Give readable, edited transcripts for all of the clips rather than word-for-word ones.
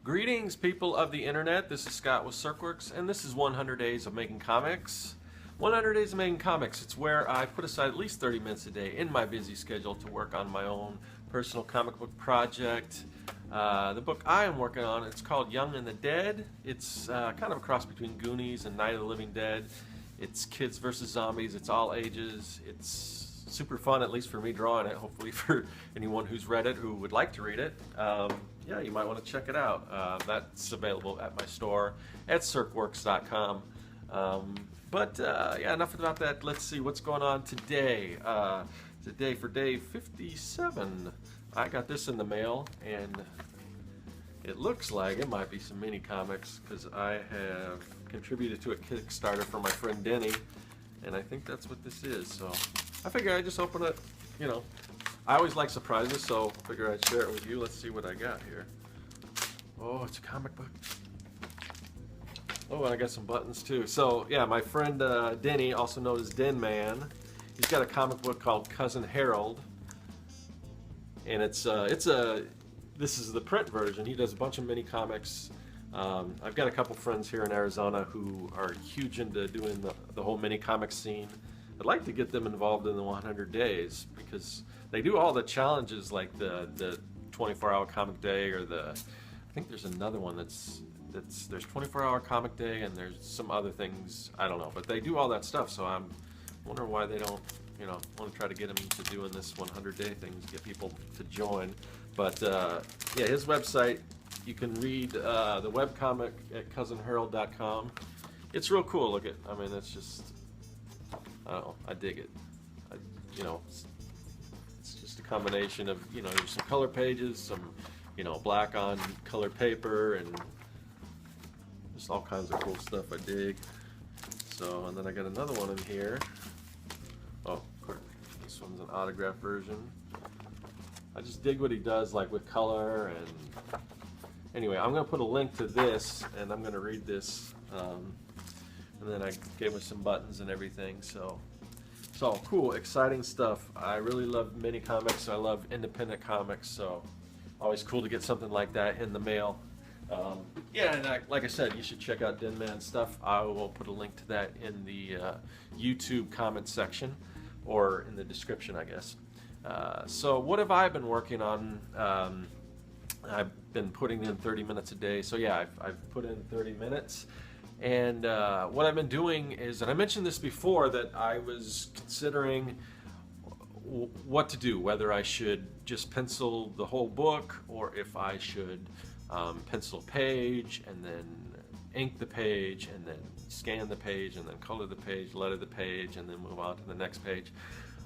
Greetings, people of the internet. This is Scott with Circworks, and this is 100 Days of Making Comics. 100 Days of Making Comics, it's where I put aside at least 30 minutes a day in my busy schedule to work on my own personal comic book project. The book I am working on, it's called Young and the Dead. It's kind of a cross between Goonies and Night of the Living Dead. It's kids versus zombies, it's all ages. It's super fun, at least for me drawing it, hopefully for anyone who's read it who would like to read it. Yeah, you might want to check it out. That's available at my store at circworks.com. Yeah, enough about that. Let's see what's going on today. Today for day 57, I got this in the mail, and it looks like it might be some mini comics because I have contributed to a Kickstarter for my friend Denny, and I think that's what this is. So I figure I'd just open it, you know. I always like surprises, so I figure I'd share it with you. Let's see what I got here. Oh, it's a comic book. Oh, and I got some buttons too. So yeah, my friend Denny, also known as Den Man, he's got a comic book called Cousin Harold, and this is the print version. He does a bunch of mini comics. I've got a couple friends here in Arizona who are huge into doing the whole mini comic scene. I'd like to get them involved in the 100 days because they do all the challenges like the 24-hour comic day, or I think there's another one there's 24-hour comic day, and there's some other things, I don't know, but they do all that stuff. So I'm wondering why they don't, want to try to get them to doing this 100-day thing, get people to join. But yeah, his website, you can read the webcomic at cousinharold.com. It's real cool. It's just, I don't know, I dig it. It's just a combination of, there's some color pages, some, black on colored paper, and just all kinds of cool stuff I dig. So, and then I got another one in here. Oh, of course, this one's an autograph version. I just dig what he does, like with color. And anyway, I'm going to put a link to this, and I'm going to read this. And then I gave him some buttons and everything. So cool, exciting stuff. I really love mini comics. I love independent comics. So always cool to get something like that in the mail. Yeah, and like I said, you should check out Den Man's stuff. I will put a link to that in the YouTube comment section, or in the description, I guess. So what have I been working on? I've been putting in 30 minutes a day. So yeah, I've put in 30 minutes. And what I've been doing is, and I mentioned this before, that I was considering what to do, whether I should just pencil the whole book, or if I should pencil a page and then ink the page and then scan the page and then color the page, letter the page, and then move on to the next page.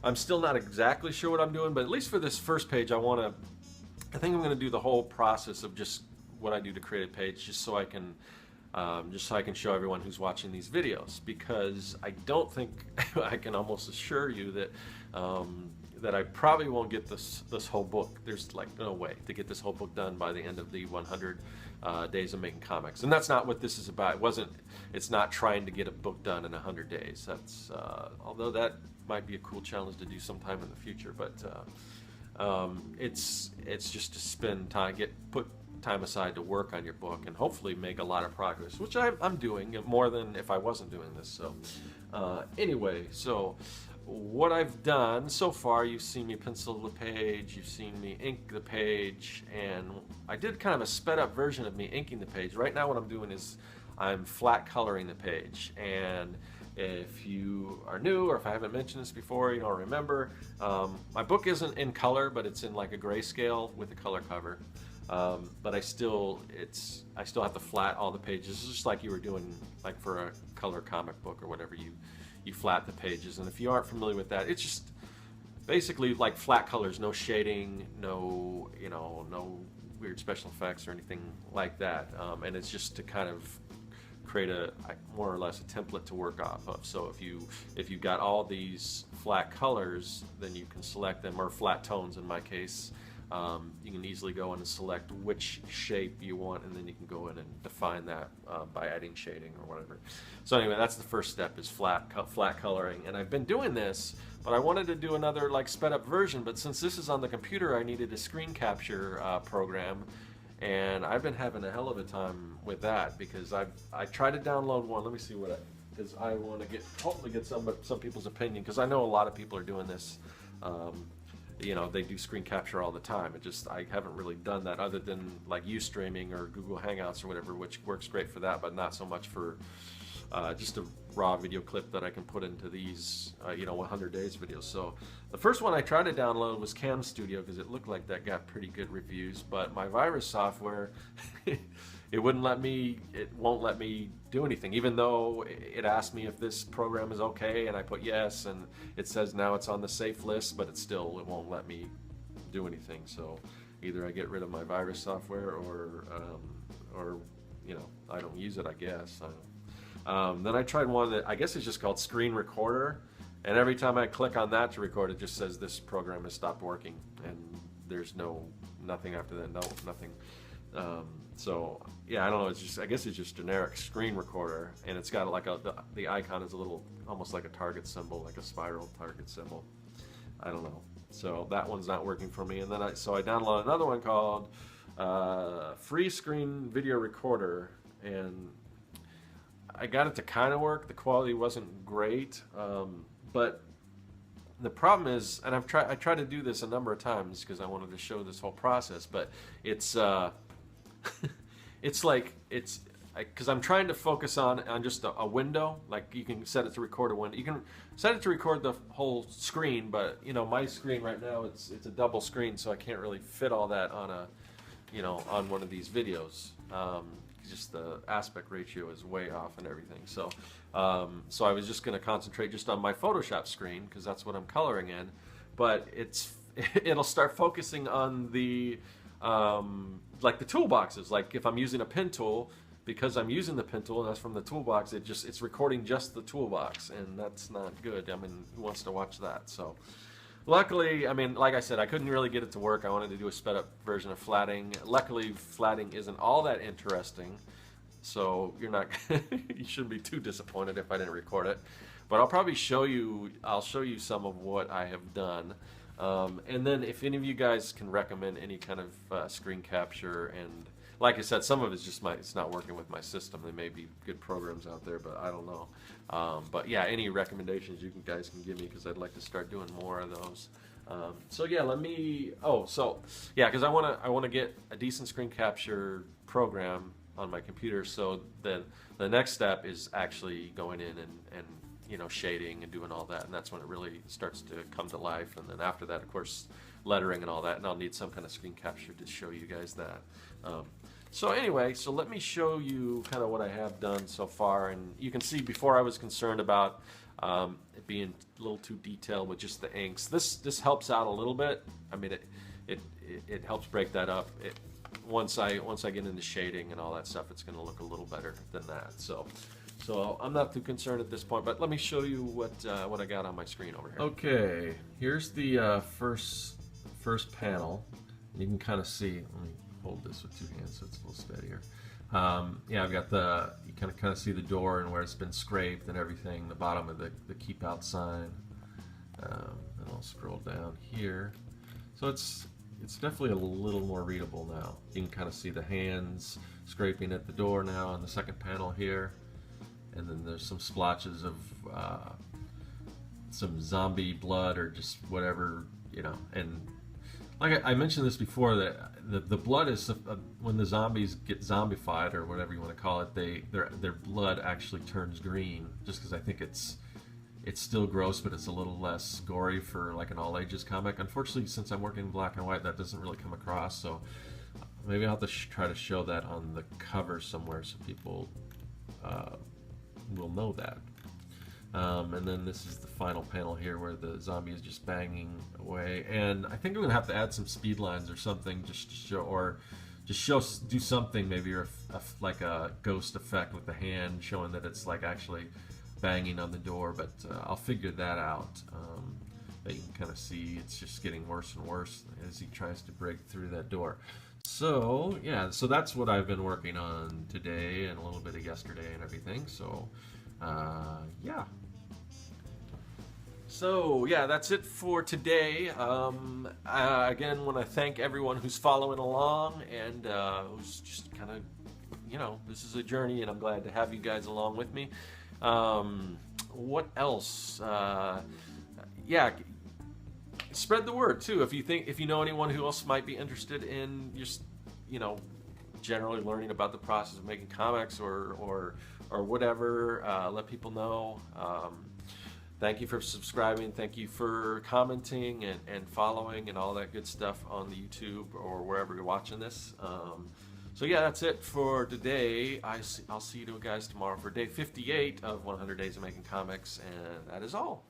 I'm still not exactly sure what I'm doing, but at least for this first page, I think I'm going to do the whole process of just what I do to create a page, just so I can show everyone who's watching these videos, because I don't think I can almost assure you that that I probably won't get this whole book. There's like no way to get this whole book done by the end of the 100 days of making comics, and that's not what this is about. It's not trying to get a book done in 100 days. That's although that might be a cool challenge to do sometime in the future, but it's just to spend time, put time aside to work on your book, and hopefully make a lot of progress, which I'm doing more than if I wasn't doing this. So anyway, so what I've done so far, you've seen me pencil the page, you've seen me ink the page, and I did kind of a sped up version of me inking the page. Right now what I'm doing is I'm flat coloring the page, and if you are new, or if I haven't mentioned this before, you don't remember, my book isn't in color, but it's in like a grayscale with a color cover. But I still have to flat all the pages, just like you were doing like for a color comic book or whatever. You flat the pages, and if you aren't familiar with that, it's just basically like flat colors, no shading, no weird special effects or anything like that, and it's just to kind of create a more or less a template to work off of. So if you've got all these flat colors, then you can select them, or flat tones in my case, you can easily go in and select which shape you want, and then you can go in and define that by adding shading or whatever. So anyway, that's the first step, is flat coloring. And I've been doing this, but I wanted to do another like sped up version, but since this is on the computer, I needed a screen capture program, and I've been having a hell of a time with that, because I tried to download one. Let me see what because I want to hopefully get some people's opinion, because I know a lot of people are doing this. You know, they do screen capture all the time. I haven't really done that, other than like Ustreaming or Google Hangouts or whatever, which works great for that, but not so much for just a raw video clip that I can put into these, you know, 100 days videos. So the first one I tried to download was Cam Studio, because it looked like that got pretty good reviews, but my virus software, it won't let me do anything, even though it asked me if this program is okay, and I put yes, and it says now it's on the safe list, but it won't let me do anything. So either I get rid of my virus software, or you know, I don't use it, I guess. Then I tried one that I guess is just called Screen Recorder, and every time I click on that to record, it just says this program has stopped working, and there's nothing after that, nothing. So yeah, I don't know. I guess it's just generic Screen Recorder, and it's got like the icon is a little, almost like a target symbol, like a spiral target symbol. I don't know. So that one's not working for me. And then I downloaded another one called Free Screen Video Recorder, and I got it to kind of work. The quality wasn't great, but the problem is, and I tried to do this a number of times because I wanted to show this whole process, but it's because I'm trying to focus on just a window. Like, you can set it to record a window. You can set it to record the whole screen, but you know, my screen right now, it's a double screen, so I can't really fit all that on on one of these videos. Just the aspect ratio is way off and everything. So I was just going to concentrate just on my Photoshop screen, because that's what I'm coloring in. But it'll start focusing on the like the toolboxes. Like if I'm using a pen tool, because I'm using the pen tool and that's from the toolbox, it's recording just the toolbox, and that's not good. I mean, who wants to watch that? So luckily, I mean, like I said, I couldn't really get it to work. I wanted to do a sped up version of flatting. Luckily, flatting isn't all that interesting, so you shouldn't be too disappointed if I didn't record it. But I'll show you some of what I have done. And then if any of you guys can recommend any kind of screen capture, and like I said, some of it's just it's not working with my system. There may be good programs out there, but I don't know. But yeah, any recommendations you guys can give me, because I'd like to start doing more of those. So yeah, because I want to get a decent screen capture program on my computer. So then the next step is actually going in and shading and doing all that, and that's when it really starts to come to life. And then after that, of course, lettering and all that, and I'll need some kind of screen capture to show you guys that. So anyway, so let me show you kind of what I have done so far. And you can see, before I was concerned about it being a little too detailed with just the inks. This helps out a little bit. I mean, it helps break that up. Once I get into shading and all that stuff, it's going to look a little better than that. So I'm not too concerned at this point, but let me show you what I got on my screen over here. Okay, here's the first panel. You can kind of see. Let me hold this with two hands so it's a little steadier. Yeah, I've got you kind of see the door and where it's been scraped and everything. The bottom of the keep out sign. And I'll scroll down here. So it's definitely a little more readable now. You can kind of see the hands scraping at the door now on the second panel here. And then there's some splotches of some zombie blood or just whatever, and like I mentioned this before, that the blood is, when the zombies get zombified or whatever you want to call it, their blood actually turns green, just because I think it's still gross, but it's a little less gory for like an all ages comic. Unfortunately, since I'm working in black and white, that doesn't really come across, so maybe I'll have to try to show that on the cover somewhere so people will know that. And then this is the final panel here where the zombie is just banging away, and I think I'm gonna have to add some speed lines or something just to show, or just do something maybe, or like a ghost effect with the hand showing that it's like actually banging on the door, but I'll figure that out. that you can kind of see it's just getting worse and worse as he tries to break through that door. So yeah, so that's what I've been working on today and a little bit of yesterday and everything. So yeah. So yeah, that's it for today. Again, want to thank everyone who's following along and who's just kind of, you know, this is a journey, and I'm glad to have you guys along with me. What else? Yeah, spread the word too. If you know anyone who else might be interested in just, you know, generally learning about the process of making comics or whatever, let people know. Thank you for subscribing. Thank you for commenting and following and all that good stuff on the YouTube or wherever you're watching this. So yeah, that's it for today. I'll see you guys tomorrow for day 58 of 100 Days of Making Comics, and that is all.